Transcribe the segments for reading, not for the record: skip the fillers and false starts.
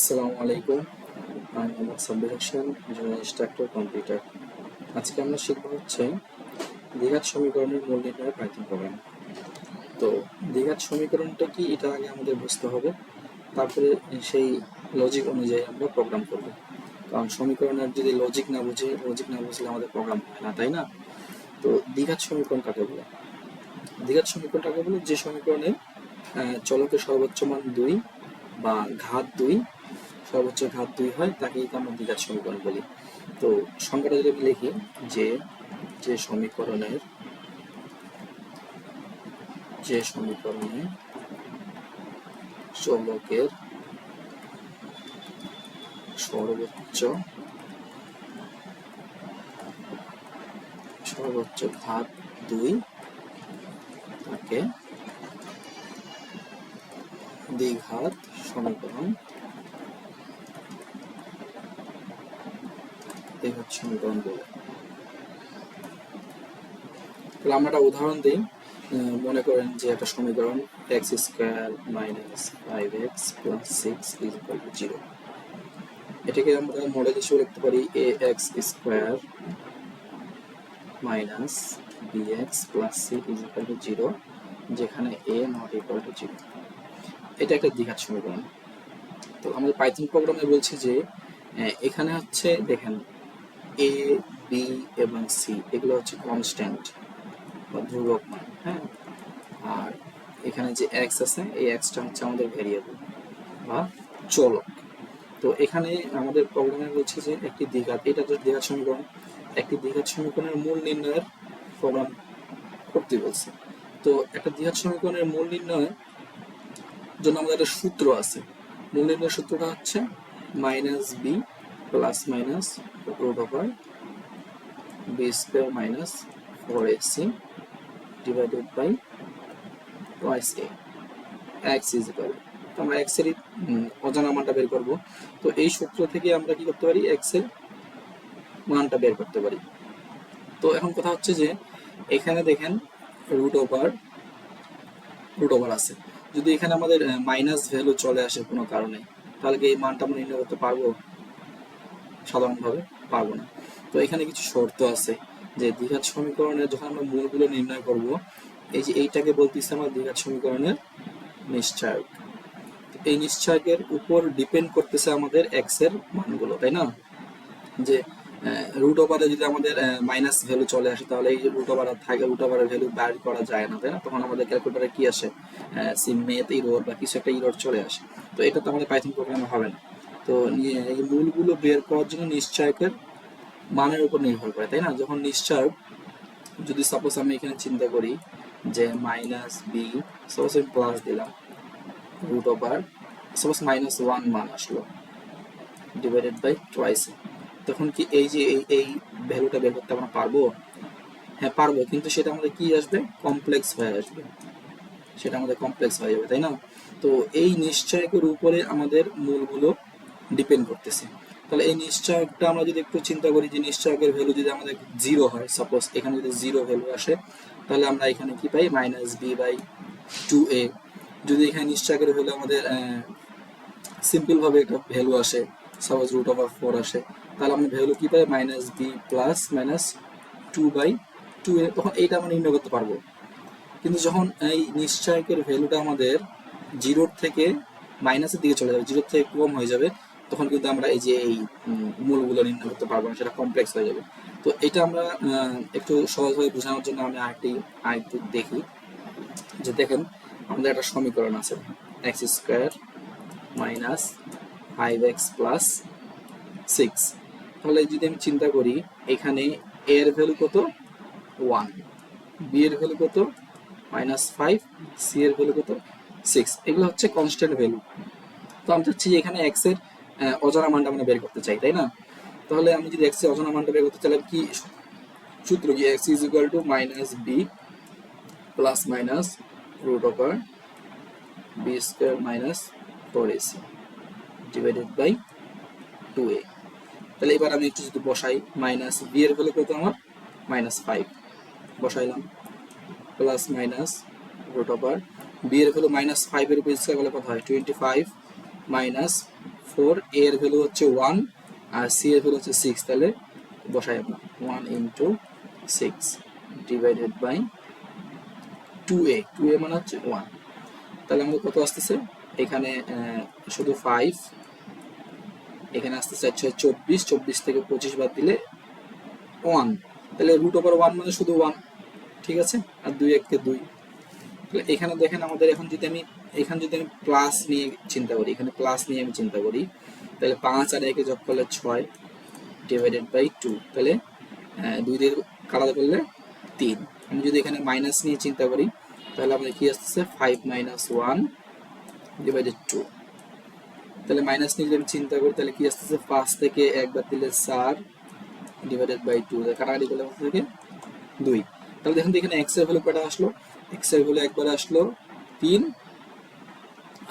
আসসালামু আলাইকুম। আমি মোহাম্মদ সাব্বির হোসেন, একজন ইনস্ট্রাক্টর কম্পিউটার। আজকে আমরা শিখব হচ্ছে দ্বিঘাত সমীকরণের মূল নির্ণয়ের পাইথন প্রোগ্রাম। তো দ্বিঘাত সমীকরণটা কি এটা আগে আমাদের বুঝতে হবে, তারপরে সেই লজিক অনুযায়ী আমরা প্রোগ্রাম করব। কারণ সমীকরণের যদি লজিক না বুঝলে আমাদের প্রোগ্রাম হয় না, তাই না? তো দ্বিঘাত সমীকরণ কাকে বলে? দ্বিঘাত সমীকরণ কাকে বলে? যে সমীকরণের চলকের সর্বোচ্চ মান 2 বা ঘাত 2, সর্বোচ্চ ঘাত 2 হয় তাকেই আমরা দ্বিঘাত সমীকরণ বলি। তো সংখ্যাটা যদি আমি লিখি যে সমীকরণে চলকের সর্বোচ্চ ঘাত 2 তাকে দ্বিঘাত সমীকরণ বলে। তাহলে আমরা একটা উদাহরণ দিই। মনে করেন যে একটা সমীকরণ x² - 5x + 6 = 0। এটাকে আমরা মডেল হিসেবে লিখতে পারি ax² - bx + c = 0, যেখানে a ≠ 0। এটা একটা দ্বিঘাত সমীকরণ। তো আমাদের পাইথন প্রোগ্রামে বলছে যে এখানে হচ্ছে দেখেন a, b এবং c এগুলো হচ্ছে কনস্ট্যান্ট বা ধ্রুবক মান, হ্যাঁ। আর এখানে যে x আছে, এই xটা হচ্ছে আমাদের ভেরিয়েবল বা চলক। তো এখানে আমাদের প্রোগ্রামে বলছে যে একটি দ্বিঘাত, এটা তো দ্বিঘাত সমীকরণ, একটি দ্বিঘাত সমীকরণের মূল নির্ণয়ের প্রোগ্রাম করতে বলছে। তো একটা দ্বিঘাত সমীকরণের মূল নির্ণয়ের জন্য আমাদের একটা সূত্র আছে। মূল নির্ণয়ের সূত্রটা হচ্ছে -b ± √b² - 4ac divided by twice a x is equal, তো আমরা x এর অজানা মানটা বের করব। তো এই সূত্র থেকে আমরা কি করতে পারি, x এর মানটা বের করতে পারি। তো এখন কথা হচ্ছে যে এখানে দেখেন রুট ওভার আছে। যদি এখানে আমাদের মাইনাস ভ্যালু চলে আসে কোনো কারণে, তাহলে কি এই মানটা আমরা নির্ণয় করতে পারবো? সাধারণভাবে পারবো না। তো এখানে কিছু শর্ত আছে যে দ্বিঘাত সমীকরণের যখন আমরা মূলগুলো নির্ণয় করব, এই যে এইটাকে বলতেছে আমরা দ্বিঘাত সমীকরণের নিশ্চয়ক। এই নিশ্চয়কের উপর ডিপেন্ড করতেছে আমাদের এক্স এর মানগুলো, তাই না? যে রুট ওভারে যদি আমাদের মাইনাস ভ্যালু চলে আসে, তাহলে এই রুট ওভার থাকে, রুট ওভারের ভ্যালু বাইর করা যায় না, তাই না? তখন আমাদের ক্যালকুলেটারে কি আসে, মেথ ইরর বা কিছু একটা ইরর চলে আসে। তো এটা তো আমাদের পাইথন প্রোগ্রামে হবে না। তো এই মূলগুলো বের করার জন্য নিশ্চয়কের মানের উপর নির্ভর করে, তাই না? যখন নিশ্চয়ক, যদি সাপোজ আমি এখানে চিন্তা করি যে -b, সাপোজ আমি প্লাস দিলাম, রুট ওভার সাপোজ -1 মান আসলো ডিভাইডেড বাই টুয়াইস, তখন কি এই যে এই ভ্যালুটা বের করতে আমরা পারবো? হ্যাঁ পারবো, কিন্তু সেটা আমাদের কি আসবে, কমপ্লেক্স হয়ে আসবে, সেটা আমাদের কমপ্লেক্স হয়ে যাবে, তাই না? তো এই নিশ্চয়কের উপরে আমাদের মূলগুলো ডিপেন্ড করতেছে। তাহলে এই নিশ্চয়কটা আমরা যদি একটু চিন্তা করি যে নিশ্চয়কের ভ্যালু যদি আমাদের 0 হয়, সাপোজ এখানে যদি 0 ভ্যালু আসে, তাহলে আমরা এখানে কি পাই, -b/2a। যদি এখানে নিশ্চয়কের ভ্যালু আমাদের সিম্পল ভাবে একটা ভ্যালু আসে, সাপোজ √4 আসে, তাহলে আমরা ভ্যালু কি পাই, -b + -2/2a। তখন এইটা আমরা নির্ণয় করতে পারবো। কিন্তু যখন এই নিশ্চয়কের ভ্যালুটা আমাদের 0 থেকে মাইনাসের দিকে চলে যাবে, 0 থেকে কম হয়ে যাবে, তখন কিন্তু আমরা এই যে এই মূলগুলো নির্ণয় করতে পারবো না, সেটা কমপ্লেক্স হয়ে যাবে। তো এটা আমরা একটু সহজভাবে বোঝানোর জন্য আমি আরেকটু দেখি যে দেখেন আমাদের একটা সমীকরণ আছে x² - 5x + 6। তাহলে যদি আমি চিন্তা করি, এখানে a এর ভ্যালু কত, 1, b এর ভ্যালু কত, -5, c এর ভ্যালু কত, 6। এগুলো হচ্ছে কনস্ট্যান্ট ভ্যালু। তো আমি চাচ্ছি যে এখানে x এর অজানা মানটা আমরা বের করতে চাই, তাই না? তাহলে আমি যদি x এর অজানা মানটা বের করতে চাইলে কি সূত্র, কি x = -b ± √b² - 4ac divided by 2a। তাহলে এবার আমি একটু যদি বসাই, -b এর ভ্যালু কত আমার, -5 বসাইলাম, প্লাস মাইনাস √b এর ভ্যালু -5 এর উপর স্কয়ার করলে কত হয়, 25 - 4, a এর ভ্যালু হচ্ছে 1 আর c এর ভ্যালু হচ্ছে 6, তাহলে বসাই আমরা 1 into 6 divided by 2a, 2a মানে হচ্ছে 1। তাহলে আমাদের কত আসতেছে এখানে শুধু 5, এখানে আসতেছে 24, 24 থেকে 25 বাদ দিলে 1, তাহলে রুট ওভার 1 মানে শুধু 1, ঠিক আছে, আর 2 1 কে 2। তাহলে এখানে দেখেন আমাদের এখন যদি আমি প্লাস নিয়ে চিন্তা করি, এখানে প্লাস নিয়ে আমি চিন্তা করি, তাহলে 5 আর 1 যোগ করলে 6 ডিভাইডেড বাই 2, তাহলে 2 দিয়ে কাটা করলে 3। আমি যদি এখানে মাইনাস নিয়ে চিন্তা করি তাহলে আমাদের কি আসতেছে 5 মাইনাস 1 ডিভাইডেড 2, তাহলে মাইনাস নিয়ে যদি আমি চিন্তা করি তাহলে কি আসতেছে 5 থেকে 1 বাদ দিলে 4 ডিভাইডেড বাই 2, কাটাকাটি করলে কত থাকে 2। তাহলে দেখুন এখানে x এর ভ্যালু কয়টা আসলো, x এর ভ্যালু একবার আসলো 3,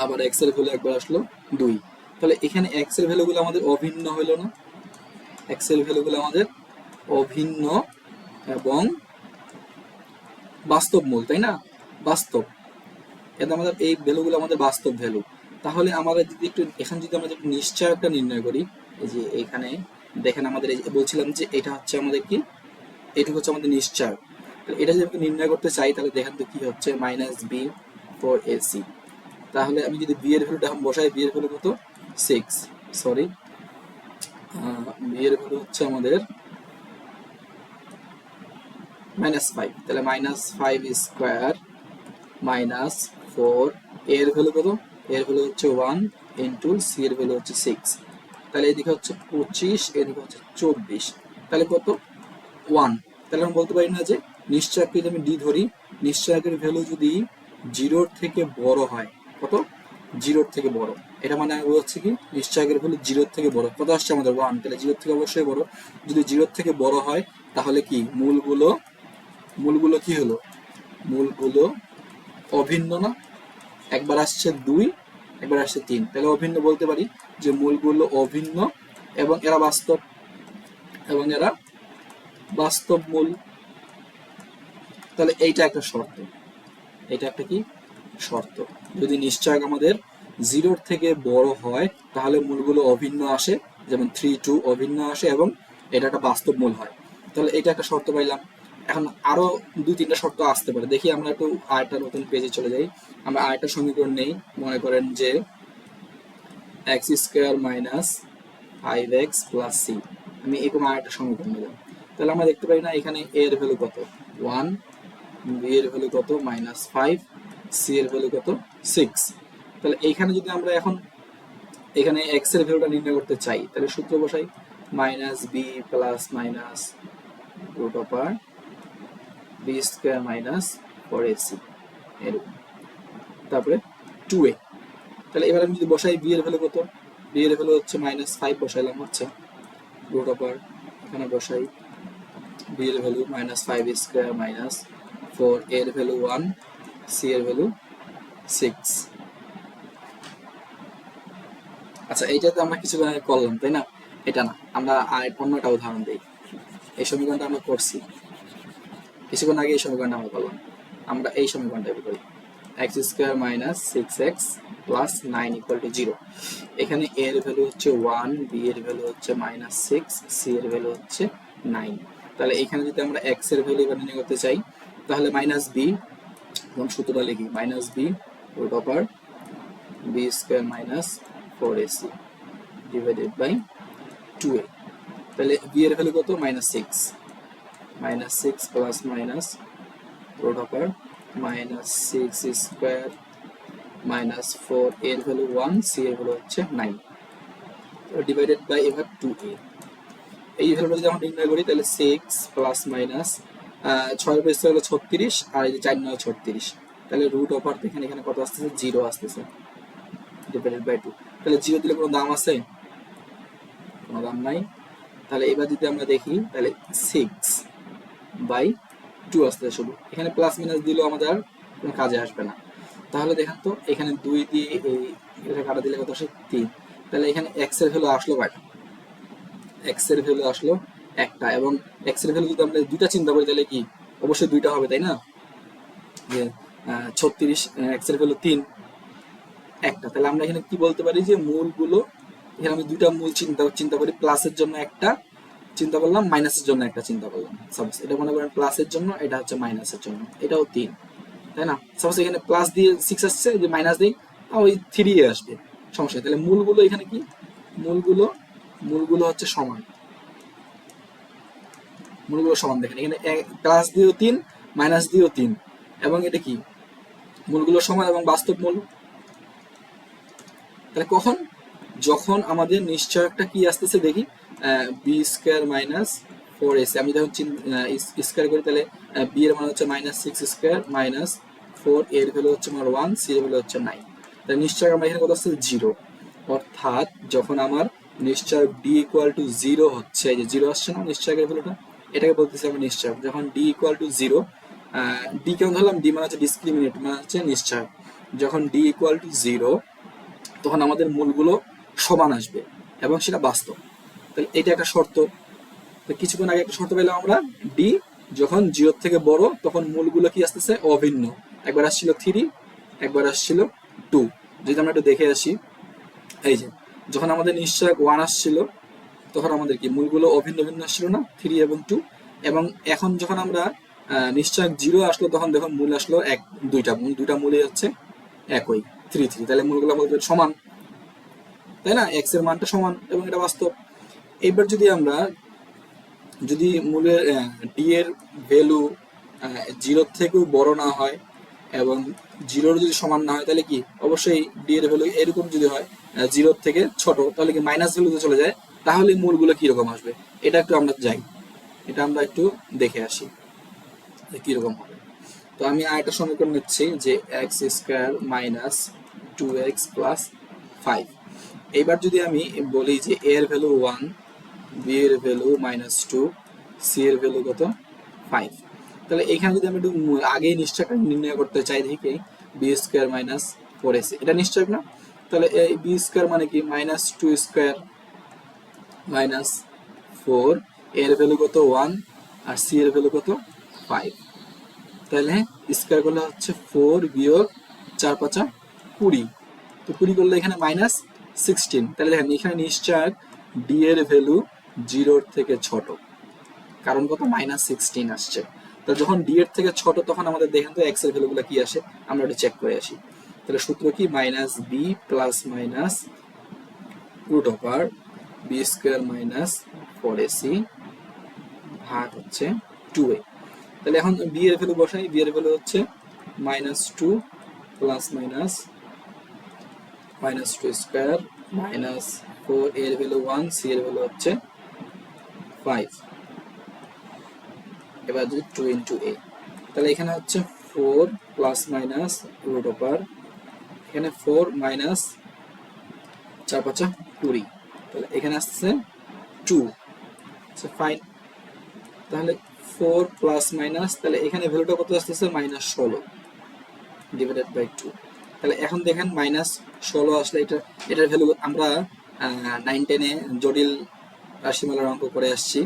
আবার x এর ভ্যালু একবার আসলো 2। তাহলে এখানে x এর ভ্যালুগুলো আমাদের অভিন্ন হলো না, x এর ভ্যালুগুলো আমাদের অভিন্ন এবং বাস্তব মূল, তাই না, বাস্তব, এটা আমাদের এই ভ্যালুগুলো আমাদের বাস্তব ভ্যালু। তাহলে আমরা যদি একটু এখানে যদি আমরা একটু নিশ্চয়তা নির্ণয় করি, এই যে এখানে দেখেন আমাদের এই বলছিলাম যে এটা হচ্ছে আমাদের কি, এটুকু হচ্ছে আমাদের নিশ্চয়। এটা যদি আমি নির্ণয় করতে চাই তাহলে দেখেন তো কি হচ্ছে মাইনাস বি ফর এসি। তাহলে আমি যদি বি এর ভ্যালুটা এখন বসাই, বি এর ভ্যালু কত 6, সরি বি এর ভ্যালু হচ্ছে আমাদের -5, তাহলে -5 স্কয়ার মাইনাস 4, এর ভ্যালু কত, এর ভ্যালু হচ্ছে 1 ইন্টু সি এর ভ্যালু হচ্ছে 6, তাহলে এদিকে হচ্ছে 25, এদিকে হচ্ছে 24, তাহলে কত 1। তাহলে আমি বলতে পারি না যে নিশ্চয়কে যদি আমি ডি ধরি, নিশ্চয়কের ভ্যালু যদি 0 থেকে বড় হয়, কত 0 থেকে বড়, এটা মানে হচ্ছে কি নিশ্চয়কের ভ্যালু 0 থেকে বড়, কত আসছে আমাদের 1, তাহলে 0 থেকে অবশ্যই বড়। যদি 0 থেকে বড় হয় তাহলে কি মূলগুলো কি হলো, মূলগুলো অভিন্ন না, একবার আসছে 2, একবার আসছে 3, তাহলে অভিন্ন বলতে পারি যে মূলগুলো অভিন্ন এবং এরা বাস্তব মূল। তাহলে এইটা একটা শর্ত, এটা একটা কি শর্ত, যদি নিশ্চয়ক আমাদের 0 থেকে বড় হয় তাহলে মূলগুলো অভিন্ন আসে, যেমন 3 2 অভিন্ন আসে এবং এটা একটা বাস্তব মূল হয়। তাহলে এটা একটা শর্ত পাইলাম। এখন আরো 2-3টা শর্ত আসতে পারে, দেখি আমরা একটু আরেকটা নতুন পেজে চলে যাই, আমরা আরেকটা সমীকরণ নেই, মনে করেন যে x square minus 5x plus c, আমি এরকম আরেকটা সমীকরণ নিলাম। তাহলে আমরা দেখতে পাই না এখানে a এর ভ্যালু কত 1, b এর ভ্যালু কত -5, c এর ভ্যালু কত 6। তাহলে এইখানে যদি আমরা এখন এখানে x এর ভ্যালুটা নির্ণয় করতে চাই তাহলে সূত্র বসাই minus B plus minus root over B square minus 4ac এরকম, তারপরে 2a। তাহলে এবার আমি যদি বসাই বি এর ভ্যালু কত, বি এর ভ্যালু হচ্ছে -5 বসাইলাম, আচ্ছা রুট ওভার এখানে বসাই বি এর ভ্যালু -5 স্কয়ার মাইনাস 4, এর ভ্যালু 1, সি এর ভ্যালু 6। আচ্ছা এইটাতে আমরা কিছু করলাম তাই না, এটা না, আমরা আর অন্যটা উদাহরণ দিই। এই সমীকরণটা আমরা করছি কিছুক্ষণ আগে, এই সমীকরণটা আমরা করলাম, আমরা এই সমীকরণটা করি x square minus 6x plus 9 equal to 0। এখানে a এর ভ্যালু হচ্ছে 1, b এর ভ্যালু হচ্ছে -6, c এর ভ্যালু হচ্ছে 9। তাহলে এখানে যদি আমরা x এর ভ্যালু এবার নির্ণয় করতে চাই তাহলে -b, এবং সূত্রটা লিখি -b root over b square minus 4ac divided by 2a। তাহলে b এর ভ্যালু কত -6 plus minus root over -6 square minus 4, এর ভ্যালু 1, সি এর ভ্যালু হচ্ছে 9 ডিভাইডেড বাই এবার 2a। এই ভ্যালুটা যদি আমরা নির্ণয় করি তাহলে 6 প্লাস মাইনাস 6 এর উপর হলো 36 আর এই যে 4 9 36, তাহলে রুট ওভার দেখেন এখানে কত আসতেছে 0 আসতেছে ডিভাইডেড বাই 2। তাহলে 0 দিলে কোনো দাম আছে, কোনো দাম নাই। তাহলে এবার যদি আমরা দেখি তাহলে 6/2 আসতেছে শুধু, এখানে প্লাস মাইনাস দিলেও আমাদের আর কোনো কাজে আসবে না। তাহলে দেখেন তো এখানে 2 দিয়ে এই এটা কাটা দিলে কত আসে 3, তাহলে এখানে x এর ভ্যালু আসলো কয়টা, x এর ভ্যালু আসলো একটা, এবং x এর ভ্যালু যদি আমরা দুইটা চিন্তা করি তাহলে কি অবশ্যই দুইটা হবে তাই না, যে 36 x এর ভ্যালু 3 একটা, তাহলে আমরা এখানে কি বলতে পারি যে মূলগুলো এখানে আমি দুইটা মূল চিন্তা করি, প্লাসের জন্য একটা চিন্তা করলাম, মাইনাসের জন্য একটা চিন্তা করলাম। সাপোজ এটা মনে করেন প্লাসের জন্য, এটা হচ্ছে মাইনাসের জন্য, এটাও 3, তাই না? সাপোজ এখানে প্লাস দিয়ে 6 আসছে, যে মাইনাস দিই ওই 3 আসবে, সমস্যা নেই। তাহলে মূলগুলো এখানে কি, মূলগুলো মূলগুলো হচ্ছে সমান, মূলগুলো সমান। দেখেন এখানে প্লাস দিয়েও 3, মাইনাস দিয়েও 3, এবং এটা কি মূলগুলো সমান এবং বাস্তব মূল। তাহলে কখন, যখন আমাদের নিশ্চয়কটা কি আসতেছে দেখি, বি স্কোয়ার মাইনাস 4ac, আমি যখন স্কোয়ার করি তাহলে বি এর মান হচ্ছে -6 স্কোয়ার মাইনাস 4, এর ভ্যালু হচ্ছে আমার 1, সি এর ভ্যালু হচ্ছে 9। তাহলে নিশ্চয়ক আমার এখানে কত আসছে 0, অর্থাৎ যখন আমার নিশ্চয়ক ডি ইকুয়াল টু 0 হচ্ছে, এই যে 0 আসছে না নিশ্চয়কের ভ্যালুটা, এটাকে বলতেছি আমি নিশ্চয়ক। যখন ডি ইকুয়াল টু 0, ডি কেমন ধরলাম, ডি মানে হচ্ছে ডিসক্রিমিনেট, মানে হচ্ছে নিশ্চয়ক। যখন ডি ইকুয়াল টু 0 তখন আমাদের মূলগুলো সমান আসবে এবং সেটা বাস্তব। তাহলে এটা একটা শর্ত। তো কিছুক্ষণ আগে একটা শর্ত পেলাম আমরা, ডি যখন 0 থেকে বড় তখন মূলগুলো কি আসতেছে অভিন্ন, একবার আসছিল 3, একবার আসছিল 2। যদি আমরা একটু দেখে আসি, এই যে যখন আমাদের নিশ্চয়ক 1 আসছিল তখন আমাদের কি মূলগুলো অভিন্ন ভিন্ন আসছিল না, 3 এবং 2। এবং এখন যখন আমরা নিশ্চয়ক 0 আসলো তখন দেখুন মূল আসলো দুইটা মূলই হচ্ছে একই, 3 3। তাহলে মূলগুলো আমাদের সমান, তাই না? এক্স এর মানটা সমান এবং এটা বাস্তব। এইবার যদি মূলের ডি এর ভ্যালু 0 থেকেও বড় না হয় এবং 0 যদি সমান না হয়, তাহলে কি অবশ্যই ডি এর ভ্যালু এরকম যদি হয় 0 থেকে ছোট, তাহলে কি মাইনাস ভ্যালুতে চলে যায়, তাহলে মূলগুলো কিরকম আসবে এটা একটু আমরা যাই, এটা আমরা একটু দেখে আসি যে কিরকম হবে। তো আমি আরেকটা সমীকরণ নিচ্ছি যে x square minus 2x plus 5। এবার যদি আমি বলি যে a এর ভ্যালু 1, b এর ভ্যালু -2, c এর ভ্যালু কত 5, তাহলে এখানে যদি আমি একটু আগেই নিশ্চয়টা নির্ণয় করতে চাই, দেখি b স্কোয়ার মাইনাস 4ac, এটা নিশ্চয় না? তাহলে এই b স্কোয়ার মানে কি -2 স্কোয়ার মাইনাস 4, এর ভ্যালু কত 1 আর c এর ভ্যালু কত 5। তাহলে স্কোয়ার করলে হচ্ছে 4 বিয়োগ 4 5 20, তো 20 করলে এখানে -16। তাহলে দেখেন এখানে নিশ্চয় ডি এর ভ্যালু 0 থেকে ছোট, কারণ কত -16 আসছে। তো যখন ডি এর থেকে ছোট তখন আমাদের দেখেন তো এক্স এর ভ্যালুগুলো কি আসে, আমরা একটু চেক করে আসি। তাহলে সূত্র কি, -b plus minus root over B square minus 4ac ভাগ হচ্ছে 2a। তাহলে এখন বি এর ভ্যালু বসাই, বি এর ভ্যালু হচ্ছে -2 প্লাস -2 স্কোয়ার মাইনাস 4, এর ভ্যালু 1, সি এর ভ্যালু হচ্ছে 5। এবার যদি 2 ইন্টু a, তাহলে এখানে হচ্ছে 4 প্লাস মাইনাস রুট ওভার, এখানে 4 মাইনাস 4 5 20, তাহলে এখানে আসছে 2, ফাইন। তাহলে 4 প্লাস মাইনাস, তাহলে এখানে ভ্যালুটা কত আসতেছে -16 ডিভাইডেড বাই 2। তাহলে এখন দেখেন -16 আসলে এটার ভ্যালু আমরা 9 10-এ জটিল রাশিমালার অঙ্ক করে আসছি।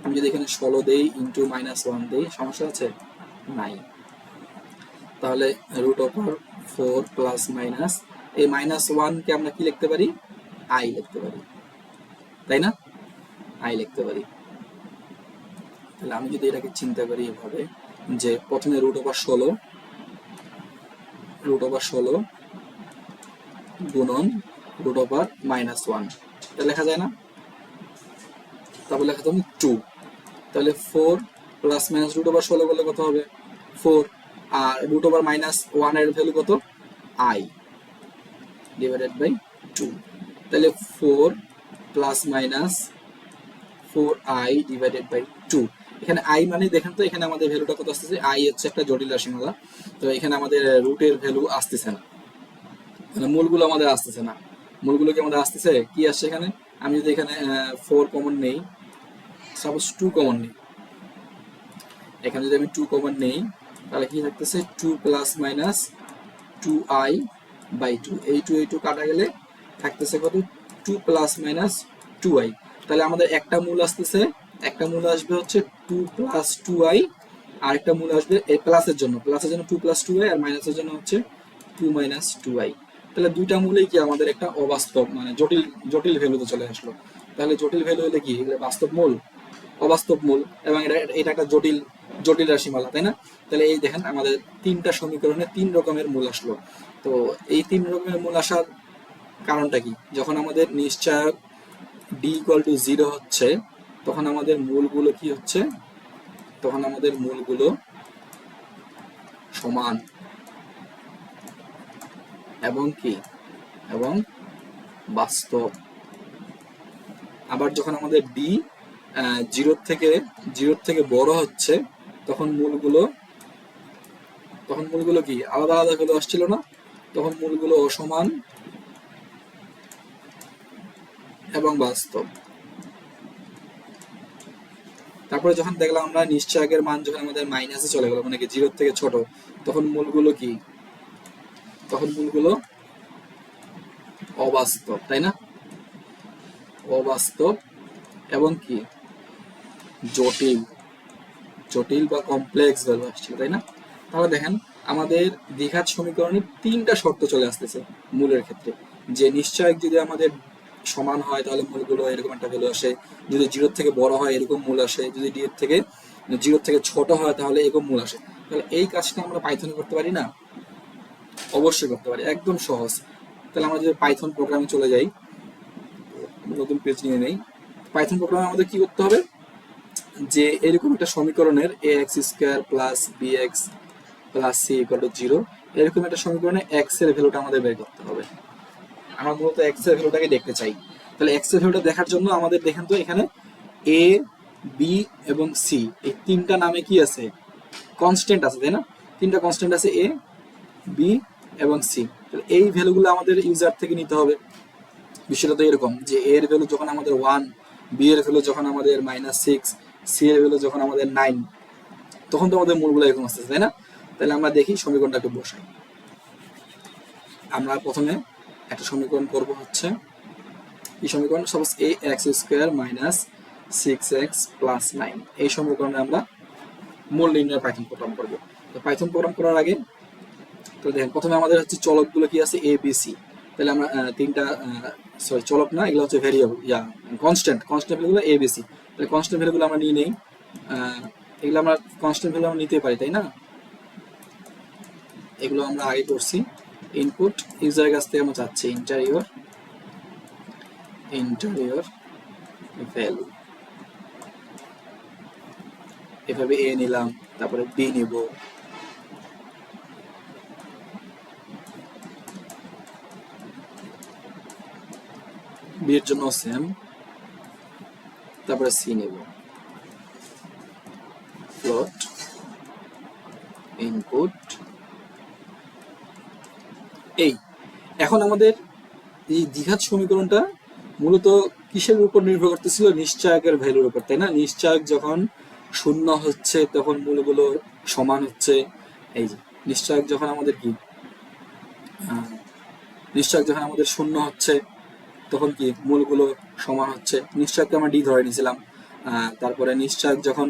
আমি যদি এখানে 16 দেই ইন্টু -1 দেই, সমস্যা আছে নাই। তাহলে রুট ওভার 4 প্লাস মাইনাস, এই -1 কে আমরা কি লিখতে পারি, আই লিখতে পারি, তাই না? আই লিখতে পারি। তাহলে আমি যদি এটাকে চিন্তা করি এভাবে যে প্রথমে রুট ওভার 16 গুণন রুট ওভার -1, এটা লেখা যায় না? তারপর লেখা যাবে 2, তাহলে 4 প্লাস মাইনাস রুট ওভার 16 করলে কত হবে 4, আর রুট ওভার -1 এর ভ্যালু কত i ডিভাইডেড বাই 2। তাহলে 4 plus minus 4i divided by 2। এখানে i মানে দেখেন তো এখানে আমাদের ভ্যালুটা কত আসতেছে, i হচ্ছে একটা জটিল রাশিমালা, তো এখানে আমাদের রুটের ভ্যালু আসতেছে না, মানে মূলগুলো আমাদের আসতেছে না। মূলগুলো কি আমাদের আসতেছে, কি আসছে এখানে, আমি যদি এখানে 4 কমন নেই, সাপোজ 2 কমন নেই, এখানে যদি আমি 2 কমন নেই তাহলে কি থাকতেছে 2 প্লাস মাইনাস 2i বাই 2, এই 2 কাটা গেলে থাকতেছে কত 2 প্লাস মাইনাস 2i। তাহলে আমাদের একটা মূল আসতেছে, একটা মূল আসবে হচ্ছে 2 প্লাস 2i, আর একটা মূল আসবে এই প্লাসের জন্য 2 প্লাস 2i, আর মাইনাসের জন্য হচ্ছে 2 মাইনাস 2i। তাহলে দুইটা মূলেই কি আমাদের একটা অবাস্তব মানে জটিল জটিল ভ্যালুতে চলে আসলো। তাহলে জটিল ভ্যালু হলে কি এগুলো বাস্তব মূল, অবাস্তব মূল, এবং এটা এটা একটা জটিল জটিল রাশিমালা, তাই না? তাহলে এই দেখেন আমাদের তিনটা সমীকরণে তিন রকমের মূল আসলো। তো এই তিন রকমের মূল আসার কারণটা কি? যখন আমাদের নিশ্চয়ক ডি ইকুয়াল টু জিরো হচ্ছে তখন আমাদের মূলগুলো কি হচ্ছে, তখন আমাদের মূলগুলো সমান এবং কি এবং বাস্তব। আবার যখন আমাদের ডি জিরোর থেকে বড় হচ্ছে তখন মূলগুলো কি আলাদা আলাদা ভ্যালু আসছিল না, তখন মূলগুলো অসমান এবং বাস্তব। তারপরে যখন দেখলাম আমরা নিশ্চয়কের মান যখন আমাদের মাইনাসে চলে গেল মানে কি জিরোর থেকে ছোট, তখন মূলগুলো কি, তখন মূলগুলো অবাস্তব, তাই না? অবাস্তব এবং কি জটিল, জটিল বা কমপ্লেক্স ভ্যালু আসছিল, তাই না? তাহলে দেখেন আমাদের দ্বিঘাত সমীকরণে তিনটা শর্ত চলে আসতেছে মূলের ক্ষেত্রে, যে নিশ্চয়ক যদি আমাদের সমান হয় তাহলে মূলগুলো এরকম একটা ভ্যালু আসে, যদি জিরোর থেকে বড় হয় এরকম মূল আসে, যদি জিরোর থেকে ছোট হয় তাহলে এরকম মূল আসে। তাহলে এই কাজটা আমরা পাইথনে করতে পারি না? অবশ্যই করতে পারি, একদম সহজ। তাহলে আমরা যদি পাইথন প্রোগ্রামে চলে যাই, নতুন পেজ নিয়ে নেই, পাইথন প্রোগ্রামে আমাদের কি করতে হবে, যে এরকম একটা সমীকরণের a x square plus b x plus c equal to zero, এরকম একটা সমীকরণে এক্স এর ভ্যালুটা আমাদের বের করতে হবে। আমরা মূলত এক্স এর ভ্যালুটাকে দেখতে চাই। তাহলে এক্স এর ভ্যালুটা দেখার জন্য আমাদের দেখেন তো এখানে এ বি এবং সি এই তিনটা নামে কি আছে, কনস্ট্যান্ট আছে, তাই না? তিনটা কনস্ট্যান্ট আছে এ বি এবং সি। তাহলে এই ভ্যালুগুলো আমাদের ইউজার থেকে নিতে হবে। বিষয়টা তো এরকম যে এ এর ভ্যালু যখন আমাদের 1, বি এর ভ্যালু যখন আমাদের -6, সি এর ভ্যালু যখন আমাদের 9, তখন তো আমাদের মূলগুলো এরকম আসতেছে, তাই না? তাহলে আমরা দেখি সমীকরণটা একটু বসাই। আমরা প্রথমে একটা সমীকরণ করব হচ্ছে এই সমীকরণ, suppose a x square minus 6x plus 9, এই সমীকরণে আমরা মূল নির্ণয় পাইথন প্রোগ্রাম করবো। তো পাইথন প্রোগ্রাম করার আগে তো দেখেন প্রথমে আমাদের হচ্ছে চলকগুলো কি আছে, এ বি সি। তাহলে আমরা তিনটা সরি চলক না, এগুলো হচ্ছে variable, constant ভ্যালুগুলো A B C. তাহলে কনস্ট্যান্ট ভ্যালুগুলো আমরা নিয়ে নেই, এগুলো আমরা কনস্ট্যান্ট ভ্যালু আমরা নিতে পারি, তাই না? এগুলো আমরা আগে করছি। ইনপুট ইউজারের কাছ থেকে আমরা চাচ্ছি ইন্টারিয়র ভ্যালু, এভাবে এ নিলাম, তারপরে বি নিব, বি এর জন্য সেম, তারপরে সি নেব, ফ্লোট ইনপুট। এই এখন আমাদের এই দ্বিঘাত সমীকরণটা মূলত কিসের উপর নির্ভর করতেছিল, নিশ্চয়কের ভ্যালুর উপর, তাই না? নিশ্চয়ক যখন শূন্য হচ্ছে তখন মূলগুলো সমান হচ্ছে। এই যে নিশ্চয়ক যখন আমাদের কি নিশ্চয়ক যখন আমাদের শূন্য হচ্ছে তখন কি মূলগুলো সমান হচ্ছে। নিশ্চয়ককে আমরা ডি ধরে নিয়েছিলাম, তারপরে নিশ্চয়ক যখন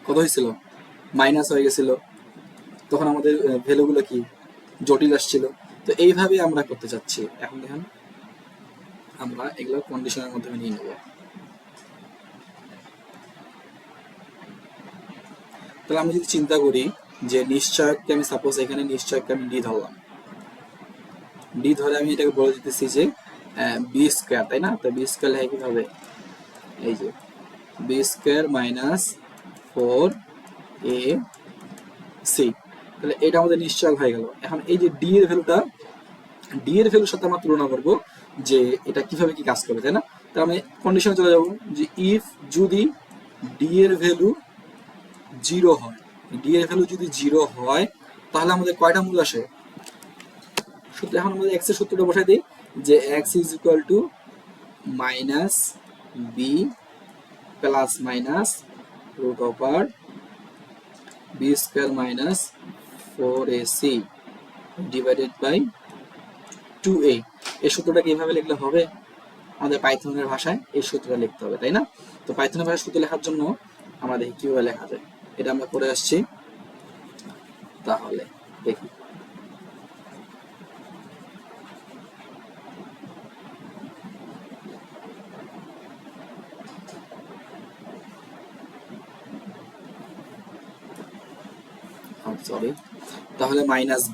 কত হয়েছিল, মাইনাস হয়ে গেছিল, তখন আমাদের ভ্যালুগুলো কি জটিল আসছিল। তো এইভাবে আমরা করতে চাচ্ছি। এখন দেখেন আমরা এগুলো কন্ডিশনের মাধ্যমে নিয়ে নেব। তাহলে আমি যদি চিন্তা করি যে নিশ্চয়ককে আমি সাপোজ এখানে নিশ্চয়ককে আমি ডি ধরলাম, ডি ধরে আমি এটাকে বলে দিতেছি যে বি স্কোয়ার, তাই না? তো বি স্কোয়ার লেখা কিভাবে, এই যে বি স্কোয়ার মাইনাস 4ac, তাহলে এটা আমাদের নিশ্চয়ক হয়ে গেল। এখন এই যে ডি এর ভ্যালুটা, ডি এর ভ্যালুর সাথে আমরা তুলনা করব যে এটা কিভাবে কি কাজ করবে, তাই না? তাহলে আমি কন্ডিশনে চলে যাব যে ইফ যদি ডি এর ভ্যালু জিরো হয়, ডি এর ভ্যালু যদি জিরো হয় তাহলে আমাদের কয়টা মূল আসে, সূত্র। এখন আমাদের এক্স এর সূত্রটা বসাই দিই যে x is equal to minus B plus minus root over B square minus 4ac divided by 2a। এই সূত্রটাকে এইভাবে লিখলে হবে, আমাদের পাইথনের ভাষায় এই সূত্রটা লিখতে হবে, তাই না? তো পাইথনের ভাষায় সূত্র লেখার জন্য আমরা দেখি কিভাবে লেখা যায়, এটা আমরা করে আসছি। তাহলে দেখি সরি, তাহলে মাইনাস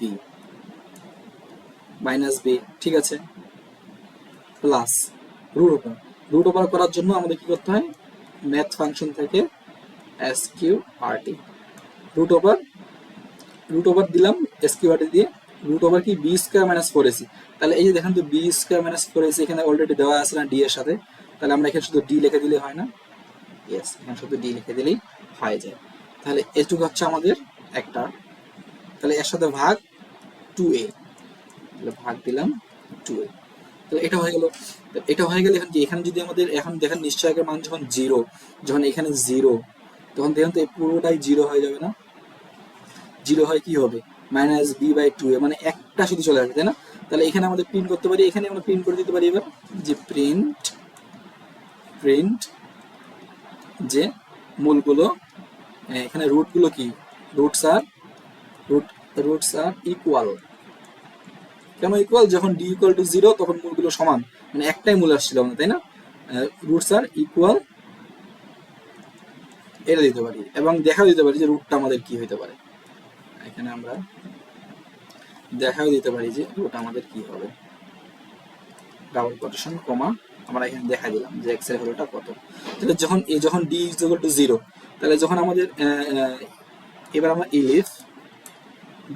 বি, ঠিক আছে, প্লাস রুট ওভার করার জন্য আমাদের কি করতে হয়, ম্যাথ ফাংশন থেকে S Q R T, root over দিলাম এস কিউ আর টি দিয়ে, রুট ওভার কি B square minus four AC, তাহলে এই যে দেখেন তো B square minus four AC এখানে অলরেডি দেওয়া আছে না ডি এর সাথে, তাহলে আমরা এখানে শুধু ডি লিখে দিলে হয় না, ইয়েস, এখানে শুধু ডি লিখে দিলেই হয়ে যায়। তাহলে এটুকু হচ্ছে আমাদের একটা, তাহলে এর সাথে ভাগ 2a, তাহলে ভাগ দিলাম 2a, তাহলে এটা হয়ে গেল। এটা হয়ে গেলে এখন কি, এখানে যদি আমাদের এখন দেখেন নিশ্চয়কের মান যখন জিরো, যখন এখানে জিরো, তখন দেখেন তো এই পুরোটাই জিরো হয়ে যাবে না, জিরো হয় কি হবে, মাইনাস বি বাই টু এ, মানে একটা শুধু চলে আসবে, তাই না? তাহলে এখানে আমাদের প্রিন্ট করতে পারি, এখানে আমরা প্রিন্ট করে দিতে পারি এবার যে প্রিন্ট যে মূলগুলো, এখানে রুটগুলো কি, রুটস আর ইকুয়াল, কেন ইকুয়াল, যখন ডি ইকুয়াল টু জিরো তখন মূলগুলো সমান, মানে একটাই মূল আসছিল না, তাই না? রুটস আর ইকুয়াল, এটা দিতে পারি এবং দেখাও দিতে পারি যে রুটটা আমাদের কি হইতে পারে, এখানে আমরা দেখাও দিতে পারি যে রুট আমাদের কি হবে, ডাবল কোটেশন কমা আমরা এখানে দেখা দিলাম যে এক্স এর ভ্যালুটা কত। তাহলে যখন D is equal to zero, তাহলে যখন আমাদের এবার আমরা ইলিফ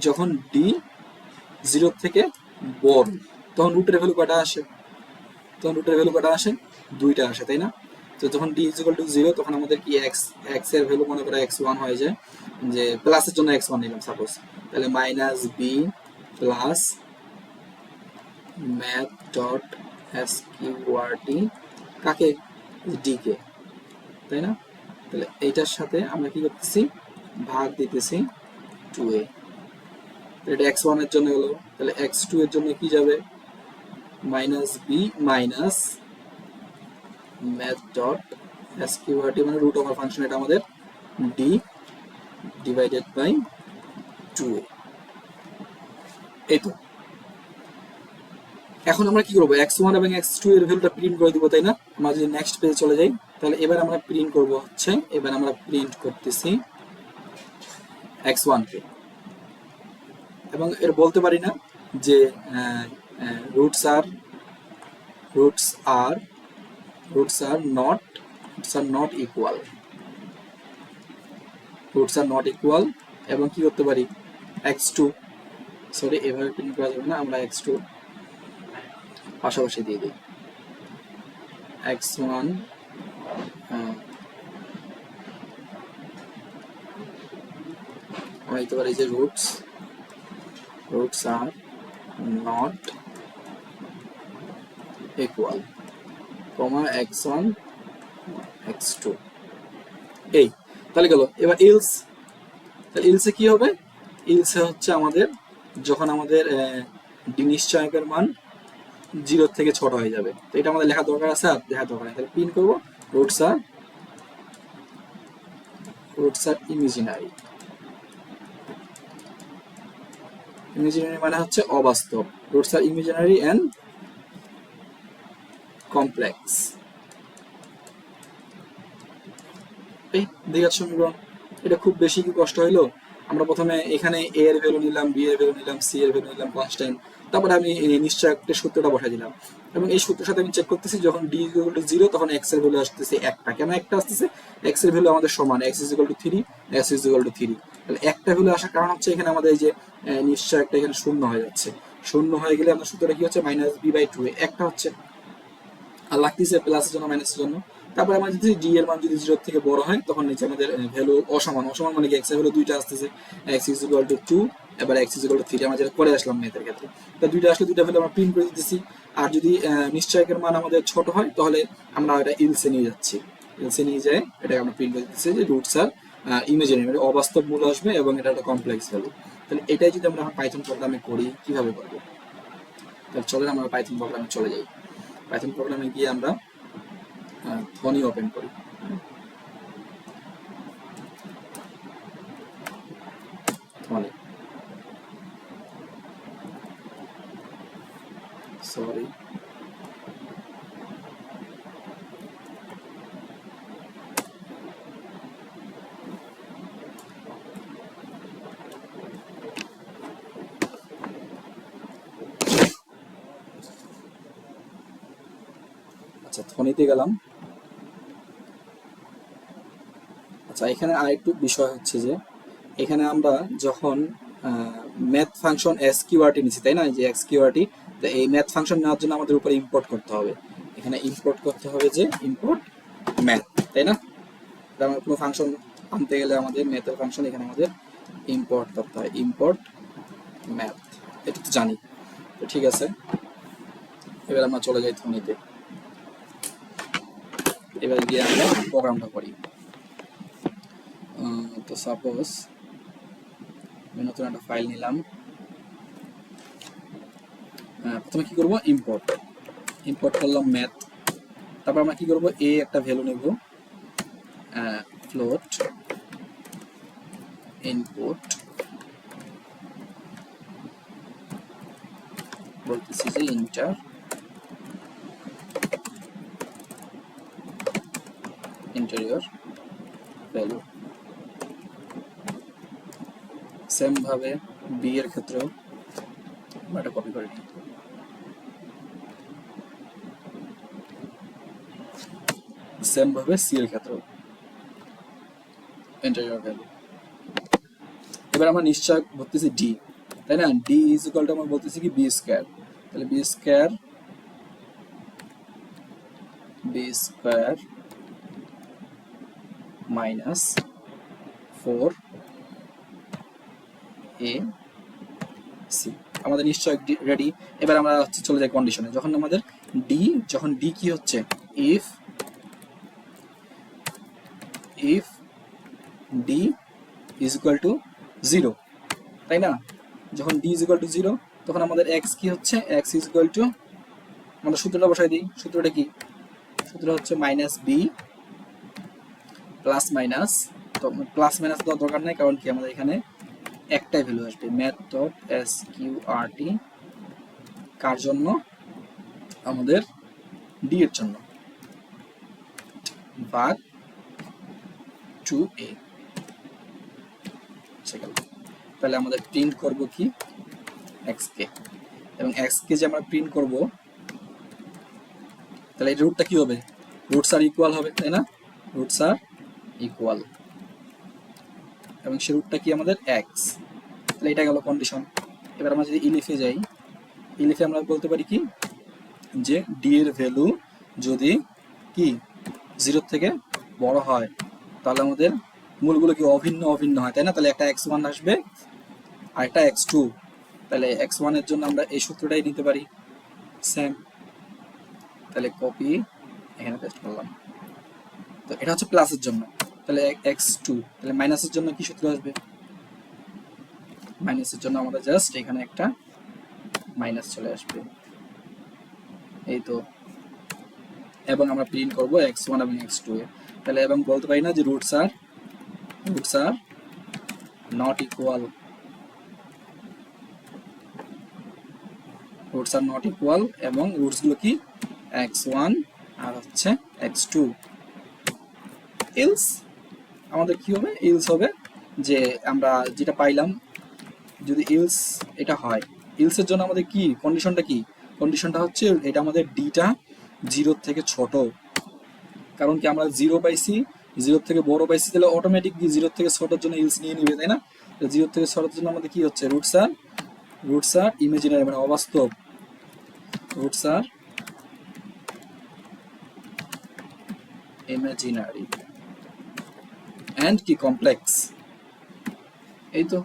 যখন ডি জিরো থেকে বড়, তখন রুটের ভ্যালু কটা আসে, দুইটা আসে, তাই না? তো যখন D is equal to zero তখন আমাদের কি এক্স এর ভ্যালু মনে করে এক্স ওয়ান হয়ে যায়, যে প্লাসের জন্য এক্স ওয়ান নিলাম সাপোজ, তাহলে minus B plus math dot s Q R t, কাকে, ডি কে, তাই না? তাহলে এইটার সাথে আমরা কি করতেছি, ভাগ দিতেছি 2a, এটা এক্স ওয়ান এর জন্য হলো, তাহলে এক্স টু এর জন্য কি যাবে, minus b minus math dot s Q R t, মানে রুট ওভার ফাংশন, এটা আমাদের ডি ডিভাইডেড বাই 2a, এই তো। এখন আমরা কি করবো, x1 এবং x2 এর ভ্যালুটা প্রিন্ট করে দিব, তাই না? আমরা যদি নেক্সট পেজে চলে যাই, তাহলে এবার আমরা প্রিন্ট করব হচ্ছে, এবার আমরা প্রিন্ট করতেছি x1 কে, এবং এর বলতে পারি না যে roots are roots are roots are not equal, এবং কি করতে পারি, x2, সরি এভাবে প্রিন্ট করা যাবে না, আমরা x2 পাশাপাশি দিয়ে দিই, x1 আমরা দিতে পারি যে roots are not equal, comma x1 x2, এই, তাহলে গেল। এবার ইলসে কি হবে, ইলসে হচ্ছে আমাদের যখন আমাদের নিশ্চয়কের মান জিরো থেকে ছোট হয়ে যাবে, তো এটা আমাদের লেখা দরকার আছে, আর লেখা দরকার নেই, তাহলে প্রিন্ট করবো রুটস আর ইমাজিনারি মানে হচ্ছে অবাস্তব, roots are imaginary and complex, এই দ্বিঘাত সমীকরণ। এটা খুব বেশি কি কষ্ট হইলো, আমরা প্রথমে এখানে এ এর ভ্যালু নিলাম, বি এর ভ্যালু নিলাম, সি এর ভ্যালু নিলাম কনস্ট্যান্ট, তারপরে আমি নিশ্চয়কের সূত্রটা বসাই দিলাম, এবং এই সূত্রের সাথে আমি চেক করতেছি যখন ডি ইকুয়াল টু জিরো তখন এক্স এর ভ্যালু আসতেছে একটা, কেন একটা আসতেছে, এক্স এর ভ্যালু আমাদের সমান, x is equal two 3, x is equal two 3, তাহলে একটা ভ্যালু আসার কারণ হচ্ছে এখানে আমাদের এই যে নিশ্চয়কটা এখানে শূন্য হয়ে যাচ্ছে, শূন্য হয়ে গেলে আমাদের সূত্রটা কি হচ্ছে, মাইনাস বি বাই 2 একটা হচ্ছে, আর লাগতেছে প্লাসের জন্য মাইনাসের জন্য। তারপরে আমরা যদি ডি এর মান যদি জিরোর থেকে বড় হয় তখন নিচে আমাদের ভ্যালু অসমান মানে কি, এক্স এর ভ্যালু দুইটা আসতেছে, এক্স ইজ ইকুয়াল টু 2, এবার এক্স ইজ ইকুয়াল টু 3, আমরা যেটা করে আসলাম ম্যাথের ক্ষেত্রে, তা দুইটা আসলে দুইটা ভ্যালু আমরা প্রিন্ট করে দিতেছি। আর যদি নিশ্চয়কের মান আমাদের ছোট হয় তাহলে আমরা এটা ইলসে নিয়ে যাচ্ছি, ইলসে নিয়ে যায় এটাকে আমরা প্রিন্ট করে দিচ্ছি যে রুটস আর ইমাজিনারি, মানে অবাস্তব মূল আসবে এবং এটা একটা কমপ্লেক্স ভ্যালু। তাহলে এটাই যদি আমরা পাইথন প্রোগ্রামে করি, কিভাবে করবো, তাহলে চলেন আমরা পাইথন প্রোগ্রামে চলে যাই। পাইথন প্রোগ্রামে গিয়ে আমরা ফোনই ওপেন করি, ফোনে, সরি আচ্ছা, ধ্বনিতে গেলাম। আচ্ছা, এখানে আরেকটু বিষয় হচ্ছে যে এখানে আমরা যখন ম্যাথ ফাংশন এসকিউআরটি নিচ্ছি, তাই না, যে এক্সকিউআরটি, তো এই ম্যাথ ফাংশন নেওয়ার জন্য আমাদের উপরে ইম্পোর্ট করতে হবে। এখানে ইম্পোর্ট করতে হবে যে ইম্পোর্ট ম্যাথ, তাই না? আমরা কোনো ফাংশন আনতে গেলে আমাদের ম্যাথের ফাংশন এখানে আমাদের ইম্পোর্ট করতে হয়, ইম্পোর্ট ম্যাথ, এটা তো জানি। তো ঠিক আছে, এবার আমরা চলে যাই ধ্বনিতে। এবার গিয়ে আমরা প্রোগ্রামটা করি। তো সাপোজ আমি নতুন একটা ফাইল নিলাম। প্রথমে কি করব, ইম্পোর্ট ইম্পোর্ট করলাম ম্যাথ। তারপর আমরা কি করব, এ একটা ভ্যালু নেব, ফ্লোট ইনপুট, বলতেছি যে ইন্টার ইন্টেরিয়র ভ্যালু। সেম ভাবে বি এর ক্ষেত্রেও আমরা এটা কপি করে নিই। সেম ভাবে সি এর ক্ষেত্রেও ইন্টেরিয়র ভ্যালু। এবার আমরা নিশ্চয় বলতেছি ডি, তাই না? ডি ইজ ইকুয়াল টু আমরা বলতেছি কি বি স্কয়ার, তাহলে B square minus 4 A C. আমাদের নিশ্চয় রেডি। এবার আমরা চলে যাই কন্ডিশনে। যখন আমাদের ডি কি হচ্ছে, if D is equal two 0, তাই না? যখন ডি ইজ ইকুয়াল টু 0 তখন আমাদের এক্স কি হচ্ছে, এক্স ইজ ইকুয়াল টু, আমরা সূত্রটা বসাই দিই। সূত্রটা কি? সূত্র হচ্ছে মাইনাস বি প্লাস মাইনাস, তো প্লাস মাইনাস দেওয়ার দরকার নেই, কারণ কি আমাদের এখানে একটাই ভ্যালু আসবে, math dot s Q R টি, কার জন্য, আমাদের ডি এর জন্য, ভাগ 2a। তাহলে আমাদের প্রিন্ট করব কি, এক্স কে, এবং এক্স কে যে আমরা প্রিন্ট করব, তাহলে এই রুটটা কি হবে, রুটস আর ইকুয়াল হবে, তাই না? রুটস আর ইকুয়াল, এবং সে রুটটা কি আমাদের এক্স। তাহলে এটা গেল কন্ডিশন। এবার আমরা যদি ইলিফে যাই, ইলিফে আমরা বলতে পারি কি, যে ডি এর ভ্যালু যদি কি 0 থেকে বড় হয়, তাহলে আমাদের মূলগুলো কি অভিন্ন হয়, তাই না? তাহলে একটা x1 আসবে আর একটা x2, তাহলে x1 এর জন্য আমরা এই সূত্রটাই নিতে পারি, সেম। তাহলে কপি, এখানে পেস্ট করলাম। তো এটা হচ্ছে প্লাসের জন্য, তাহলে x2, তাহলে মাইনাসের জন্য কি সূত্র আসবে, মাইনাসের জন্য আমাদের জাস্ট এখানে একটা মাইনাস চলে আসবে, এই তো। এবং আমরা প্রিন্ট করব x1 এবং x2 এ। তাহলে এবং বলতে পারি না যে রুটস আর নট ইকুয়াল, এবং রুটস গুলো কি, x1 আর হচ্ছে x2। এলস আমাদের কি হবে, এলস হবে যে আমরা যেটা পাইলাম, যদি এলস এটা হয়, এলস এর জন্য আমাদের কি কন্ডিশনটা, কি কন্ডিশনটা হচ্ছে, এটা আমাদের ডিটা 0 থেকে ছোট, কারণ কি আমরা 0 পাইছি, 0 থেকে বড় পাইছি, তাহলে অটোমেটিক 0 থেকে ছোটর জন্য এলস নিয়ে নিবে, তাই না? 0 থেকে ছোটর জন্য আমাদের কি হচ্ছে, রুটস আর ইমাজিনারি, মানে অবাস্তব, রুটস আর ইমাজিনারি এন্ড কি কমপ্লেক্স। এই তো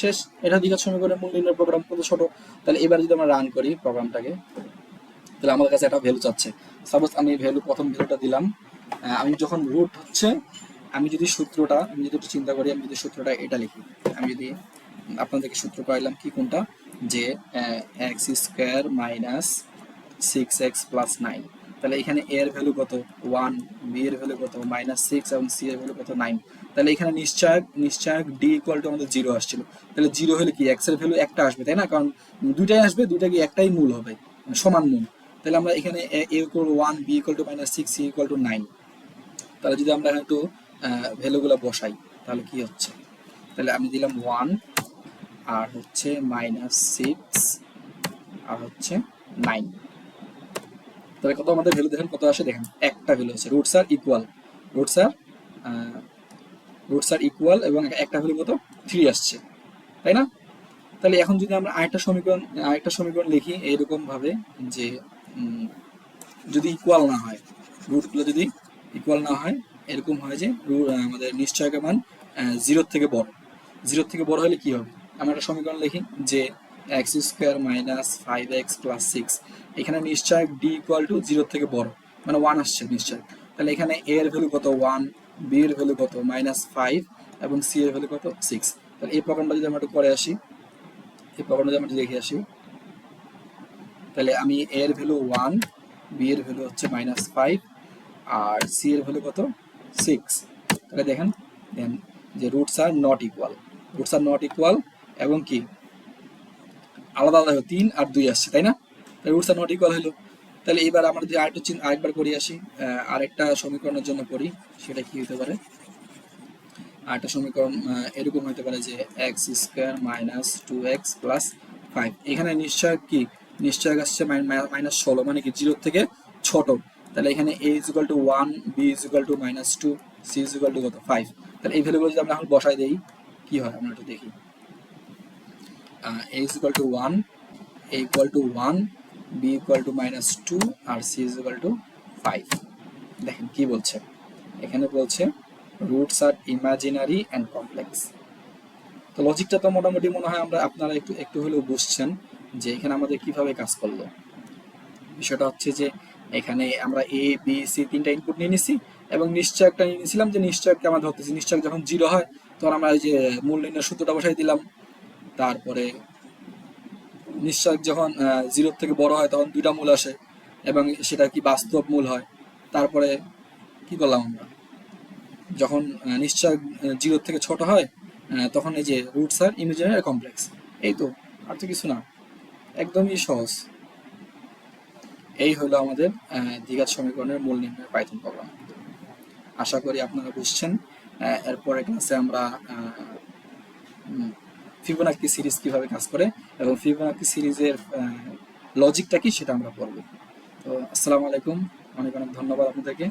শেষ। এটা দ্বিঘাত সমীকরণের মূল নির্ণয় প্রোগ্রাম কত ছোট। তাহলে এবার যদি আমরা রান করি প্রোগ্রামটাকে, তাহলে আমাদের কাছে একটা ভ্যালু চাচ্ছে। সাপোজ আমি প্রথম ভ্যালুটা দিলাম। আমি যখন রুট হচ্ছে, আমি যদি একটু চিন্তা করি, আমি যদি সূত্রটা এটা লিখি, আমি যদি আপনাদেরকে সূত্র পাইলাম কি, কোনটা, যে x square minus 6x plus 9, তাহলে এখানে এ এর ভ্যালু কত 1, বি এর ভ্যালু কত -6, এবং সি এর ভ্যালু কত 9। তাহলে এখানে নিশ্চয়ক ডি ইকুয়াল টু আমাদের 0 আসছিল। তাহলে 0 হলে কি এক্স এর ভ্যালু একটা আসবে, তাই না? কারণ দুইটাই আসবে, দুইটা কি একটাই মূল হবে, মানে সমান মূল। তাহলে আমরা এখানে a equal to 1, b equal to -6, c equal to 9। তাহলে যদি আমরা একটু ভ্যালুগুলো বসাই, তাহলে কি হচ্ছে, তাহলে আমি দিলাম 1 আর হচ্ছে -6 আর হচ্ছে 9। তাহলে কত আমাদের ভ্যালু দেখেন কত আসে, দেখেন একটা ভ্যালু আছে, roots R equal, roots are roots R equal এবং একটা ভ্যালু কত 3 আসছে, তাই না? তাহলে এখন যদি আমরা আরেকটা সমীকরণ লিখি এরকম ভাবে যে যদি ইকুয়াল না হয়, রুটগুলো যদি ইকুয়াল না হয়, এরকম হয় যে আমাদের নিশ্চয়কের মান 0 থেকে বড়, 0 থেকে বড় হলে কি হবে? আমরা একটা সমীকরণ লিখি যে x square minus 5x plus 6, এখানে নিশ্চয়ক ডি ইকুয়াল টু 0 থেকে বড়, মানে 1 আসছে নিশ্চয়। তাহলে এখানে এ এর ভ্যালু কত 1, বি এর ভ্যালু কত -5 এবং সি এর ভ্যালু কত 6। তাহলে এই প্রোগ্রামটা যদি আমরা একটু করে আসি, এই প্রোগ্রামটা যদি আমরা একটু দেখে আসি, তাহলে আমি এ এর ভ্যালু 1, বি এর ভ্যালু হচ্ছে -5 আর সি এর ভ্যালু কত 6। তাহলে দেখেন দেন যে roots are not equal, roots are not equal এবং কি আলাদা আলাদা 3 আর 2 আসছে, তাই না? তাহলে রুটস আর নট ইকুয়াল হলো। তাহলে এবার আমরা যদি আরেকবার করে আসি, আরেকটা সমীকরণের জন্য করি, সেটা কি হতে পারে? আরেকটা সমীকরণ এরকম হতে পারে যে x square minus 2x plus 5, এখানে নিশ্চয় কি নিশ্চয় আসছে -16, মানে কি 0 থেকে ছোট। তাহলে এখানে a is equal to 1, b is equal to -2, c is equal two কত 5। তাহলে এই ভ্যালুগুলো যদি আমরা এখন বসাই দেই কি হয় আমরা একটু দেখি। a is equal to 1, a equal to 1, b equal to -2 আর c ইজ ইকুয়াল টু 5। দেখেন কি বলছে, এখানে বলছে roots are imaginary and complex. তো লজিকটা তো মোটামুটি মনে হয় আপনারা একটু একটু হলেও বুঝছেন যে এখানে আমাদের কিভাবে কাজ করলো। বিষয়টা হচ্ছে যে এখানে আমরা এ বি সি তিনটা ইনপুট নিয়ে নিছি এবং নিশ্চয়কটা নিয়ে নিয়েছিলাম, যে নিশ্চয়ককে আমরা ধরতেছি, নিশ্চয়ক যখন 0 হয় তখন আমরা ওই যে মূল নির্ণয়ের সূত্রটা বসাই দিলাম। তারপরে নিশ্চয়ক যখন 0 থেকে বড় হয় তখন 2টা মূল আসে এবং সেটা কি বাস্তব মূল হয়। তারপরে কি করলাম আমরা, যখন নিশ্চয় 0 থেকে ছোট হয় তখন এই যে রুটস আর ইমাজিনারি কমপ্লেক্স। এই তো, আর তো কিছু না, একদমই সহজ। এই হলো আমাদের দ্বিঘাত সমীকরণের মূল নির্ণয় পাইথন প্রোগ্রাম। আশা করি আপনারা বুঝছেন। এরপরে ক্লাসে আমরা ফিবোনাক্সি সিরিজ কিভাবে কাজ করে এবং ফিবোনাক্সি সিরিজের লজিকটা কি সেটা আমরা পড়ব। তো আসসালামু আলাইকুম, অনেক অনেক ধন্যবাদ আপনাদেরকে।